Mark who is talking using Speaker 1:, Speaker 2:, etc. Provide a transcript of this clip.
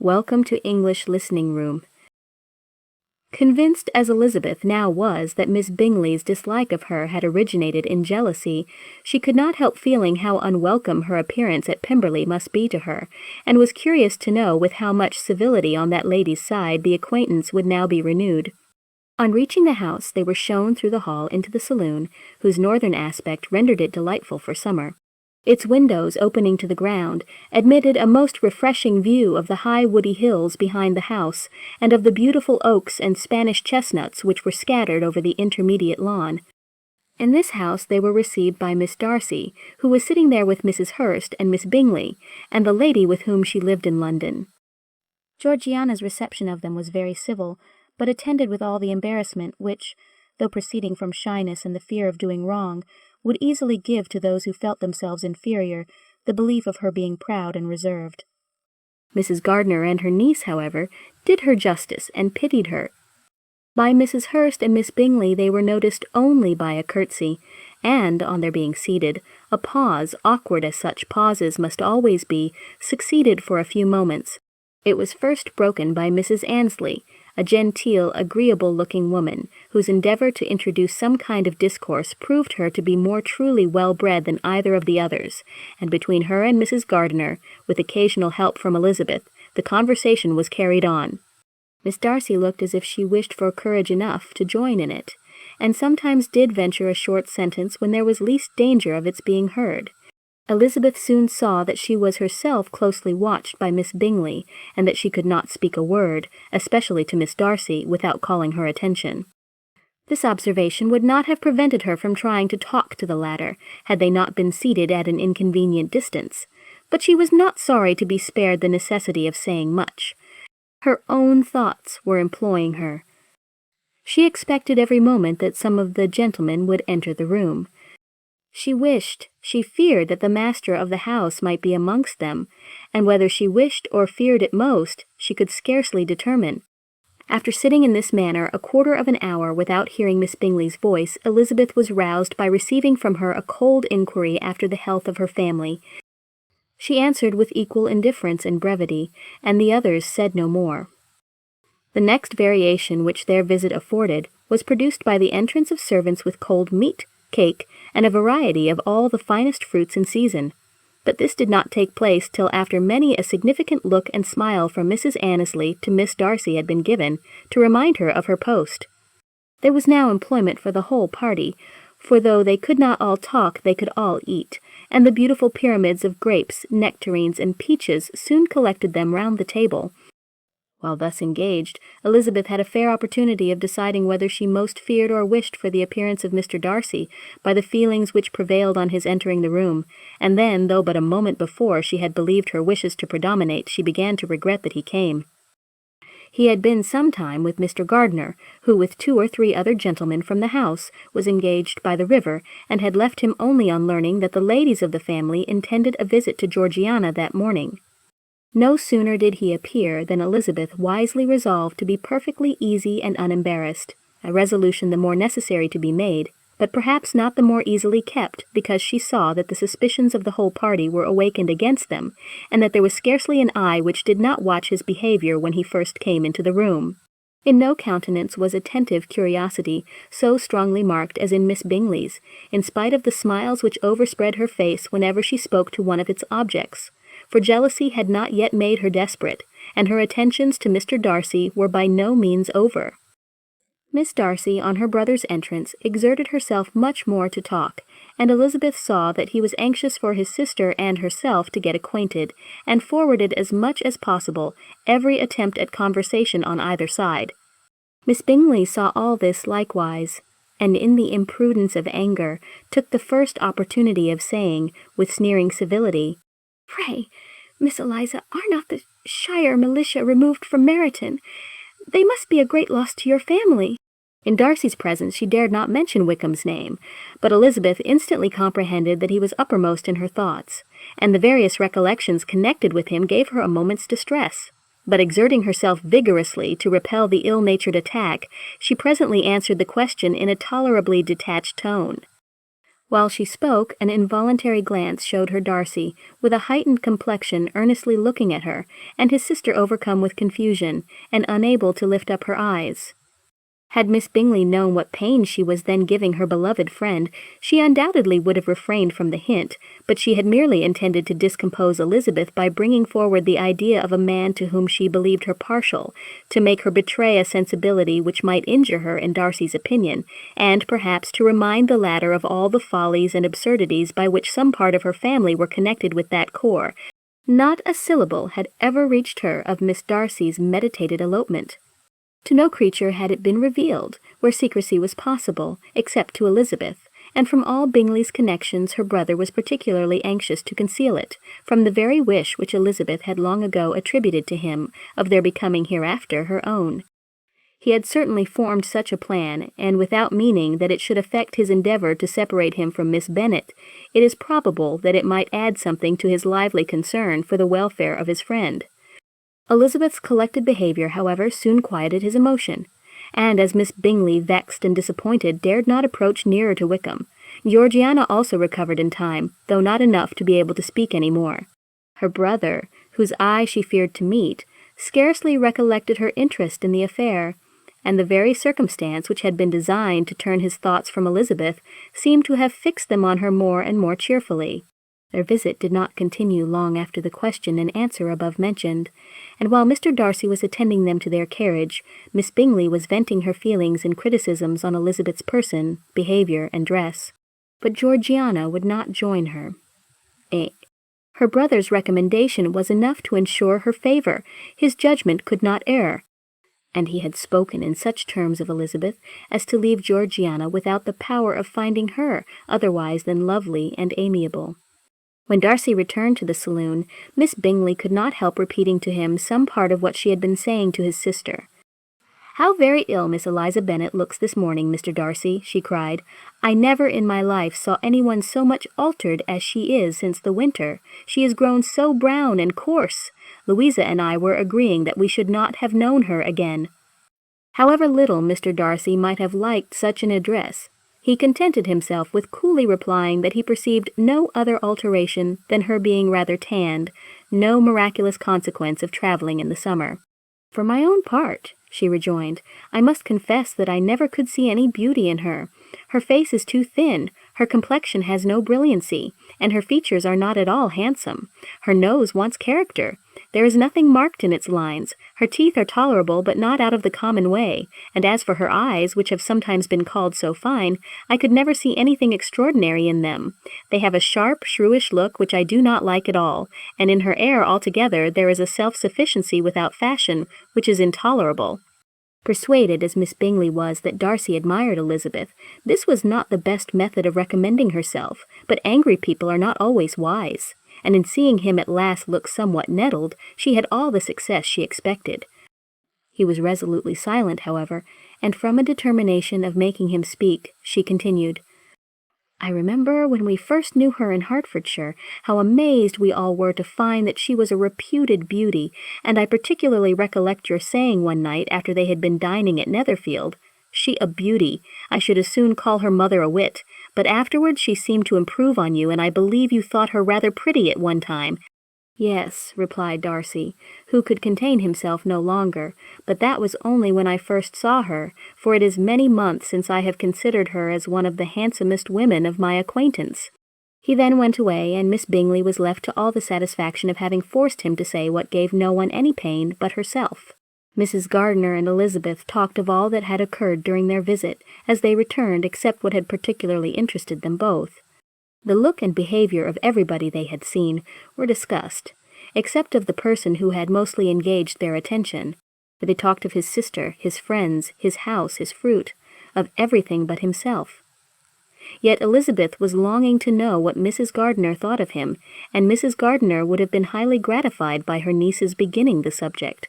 Speaker 1: Welcome to English Listening Room. Convinced as Elizabeth now was that Miss Bingley's dislike of her had originated in jealousy, she could not help feeling how unwelcome her appearance at Pemberley must be to her, and was curious to know with how much civility on that lady's side the acquaintance would now be renewed. On reaching the house, they were shown through the hall into the saloon, whose northern aspect rendered it delightful for summer. Its windows, opening to the ground, admitted a most refreshing view of the high woody hills behind the house, and of the beautiful oaks and Spanish chestnuts which were scattered over the intermediate lawn. In this house they were received by Miss Darcy, who was sitting there with Mrs. Hurst and Miss Bingley, and the lady with whom she lived in London. Georgiana's reception of them was very civil, but attended with all the embarrassment which, though proceeding from shyness and the fear of doing wrong, would easily give to those who felt themselves inferior the belief of her being proud and reserved. Mrs. Gardiner and her niece, however, did her justice and pitied her. By Mrs. Hurst and Miss Bingley they were noticed only by a curtsy, and, on their being seated, a pause, awkward as such pauses must always be, succeeded for a few moments. It was first broken by Mrs. Annesley, a genteel, agreeable-looking woman, whose endeavour to introduce some kind of discourse proved her to be more truly well-bred than either of the others, and between her and Mrs. Gardiner, with occasional help from Elizabeth, the conversation was carried on. Miss Darcy looked as if she wished for courage enough to join in it, and sometimes did venture a short sentence when there was least danger of its being heard. Elizabeth soon saw that she was herself closely watched by Miss Bingley, and that she could not speak a word, especially to Miss Darcy, without calling her attention. This observation would not have prevented her from trying to talk to the latter, had they not been seated at an inconvenient distance, but she was not sorry to be spared the necessity of saying much. Her own thoughts were employing her. She expected every moment that some of the gentlemen would enter the room. She feared that the master of the house might be amongst them, and whether she wished or feared it most, she could scarcely determine. After sitting in this manner a quarter of an hour without hearing Miss Bingley's voice, Elizabeth was roused by receiving from her a cold inquiry after the health of her family. She answered with equal indifference and brevity, and the others said no more. The next variation which their visit afforded was produced by the entrance of servants with cold meat, cake, and a variety of all the finest fruits in season. But this did not take place till after many a significant look and smile from Mrs. Annesley to Miss Darcy had been given, to remind her of her post. There was now employment for the whole party, for though they could not all talk, they could all eat, and the beautiful pyramids of grapes, nectarines, and peaches soon collected them round the table. While thus engaged, Elizabeth had a fair opportunity of deciding whether she most feared or wished for the appearance of Mr. Darcy, by the feelings which prevailed on his entering the room, and then, though but a moment before she had believed her wishes to predominate, she began to regret that he came. He had been some time with Mr. Gardiner, who, with 2 or 3 other gentlemen from the house, was engaged by the river, and had left him only on learning that the ladies of the family intended a visit to Georgiana that morning. No sooner did he appear than Elizabeth wisely resolved to be perfectly easy and unembarrassed, a resolution the more necessary to be made, but perhaps not the more easily kept, because she saw that the suspicions of the whole party were awakened against them, and that there was scarcely an eye which did not watch his behaviour when he first came into the room. In no countenance was attentive curiosity so strongly marked as in Miss Bingley's, in spite of the smiles which overspread her face whenever she spoke to one of its objects. For jealousy had not yet made her desperate, and her attentions to Mr. Darcy were by no means over. Miss Darcy, on her brother's entrance, exerted herself much more to talk, and Elizabeth saw that he was anxious for his sister and herself to get acquainted, and forwarded as much as possible every attempt at conversation on either side. Miss Bingley saw all this likewise, and in the imprudence of anger took the first opportunity of saying, with sneering civility, "Pray, Miss Eliza, are not the shire militia removed from Meryton? They must be a great loss to your family." In Darcy's presence she dared not mention Wickham's name, but Elizabeth instantly comprehended that he was uppermost in her thoughts, and the various recollections connected with him gave her a moment's distress. But exerting herself vigorously to repel the ill-natured attack, she presently answered the question in a tolerably detached tone. While she spoke, an involuntary glance showed her Darcy, with a heightened complexion earnestly looking at her, and his sister overcome with confusion, and unable to lift up her eyes. Had Miss Bingley known what pain she was then giving her beloved friend, she undoubtedly would have refrained from the hint, but she had merely intended to discompose Elizabeth by bringing forward the idea of a man to whom she believed her partial, to make her betray a sensibility which might injure her in Darcy's opinion, and perhaps to remind the latter of all the follies and absurdities by which some part of her family were connected with that corps. Not a syllable had ever reached her of Miss Darcy's meditated elopement. To no creature had it been revealed, where secrecy was possible, except to Elizabeth, and from all Bingley's connections her brother was particularly anxious to conceal it, from the very wish which Elizabeth had long ago attributed to him of their becoming hereafter her own. He had certainly formed such a plan, and without meaning that it should affect his endeavour to separate him from Miss Bennet, it is probable that it might add something to his lively concern for the welfare of his friend. Elizabeth's collected behaviour, however, soon quieted his emotion, and as Miss Bingley, vexed and disappointed, dared not approach nearer to Wickham, Georgiana also recovered in time, though not enough to be able to speak any more. Her brother, whose eye she feared to meet, scarcely recollected her interest in the affair, and the very circumstance which had been designed to turn his thoughts from Elizabeth seemed to have fixed them on her more and more cheerfully. Their visit did not continue long after the question and answer above mentioned, and while Mr. Darcy was attending them to their carriage, Miss Bingley was venting her feelings in criticisms on Elizabeth's person, behaviour, and dress. But Georgiana would not join her. Her brother's recommendation was enough to ensure her favour. His judgment could not err, and he had spoken in such terms of Elizabeth as to leave Georgiana without the power of finding her otherwise than lovely and amiable. When Darcy returned to the saloon, Miss Bingley could not help repeating to him some part of what she had been saying to his sister. "How very ill Miss Eliza Bennet looks this morning, Mr. Darcy," she cried. "I never in my life saw anyone so much altered as she is since the winter. She is grown so brown and coarse. Louisa and I were agreeing that we should not have known her again." However little Mr. Darcy might have liked such an address, he contented himself with coolly replying that he perceived no other alteration than her being rather tanned, no miraculous consequence of travelling in the summer. "For my own part," she rejoined, "I must confess that I never could see any beauty in her. Her face is too thin, her complexion has no brilliancy, and her features are not at all handsome. Her nose wants character. There is nothing marked in its lines. Her teeth are tolerable, but not out of the common way, and as for her eyes, which have sometimes been called so fine, I could never see anything extraordinary in them. They have a sharp, shrewish look which I do not like at all, and in her air altogether there is a self-sufficiency without fashion, which is intolerable." Persuaded as Miss Bingley was that Darcy admired Elizabeth, this was not the best method of recommending herself, but angry people are not always wise, and in seeing him at last look somewhat nettled, she had all the success she expected. He was resolutely silent, however, and from a determination of making him speak, she continued, "I remember when we first knew her in Hertfordshire, how amazed we all were to find that she was a reputed beauty, and I particularly recollect your saying one night after they had been dining at Netherfield, 'She a beauty, I should as soon call her mother a wit,' but afterwards she seemed to improve on you, and I believe you thought her rather pretty at one time." "Yes," replied Darcy, who could contain himself no longer, "but that was only when I first saw her, for it is many months since I have considered her as one of the handsomest women of my acquaintance." He then went away, and Miss Bingley was left to all the satisfaction of having forced him to say what gave no one any pain but herself. Mrs. Gardiner and Elizabeth talked of all that had occurred during their visit, as they returned, except what had particularly interested them both. The look and behaviour of everybody they had seen were discussed, except of the person who had mostly engaged their attention, for they talked of his sister, his friends, his house, his fruit, of everything but himself. Yet Elizabeth was longing to know what Mrs. Gardiner thought of him, and Mrs. Gardiner would have been highly gratified by her niece's beginning the subject.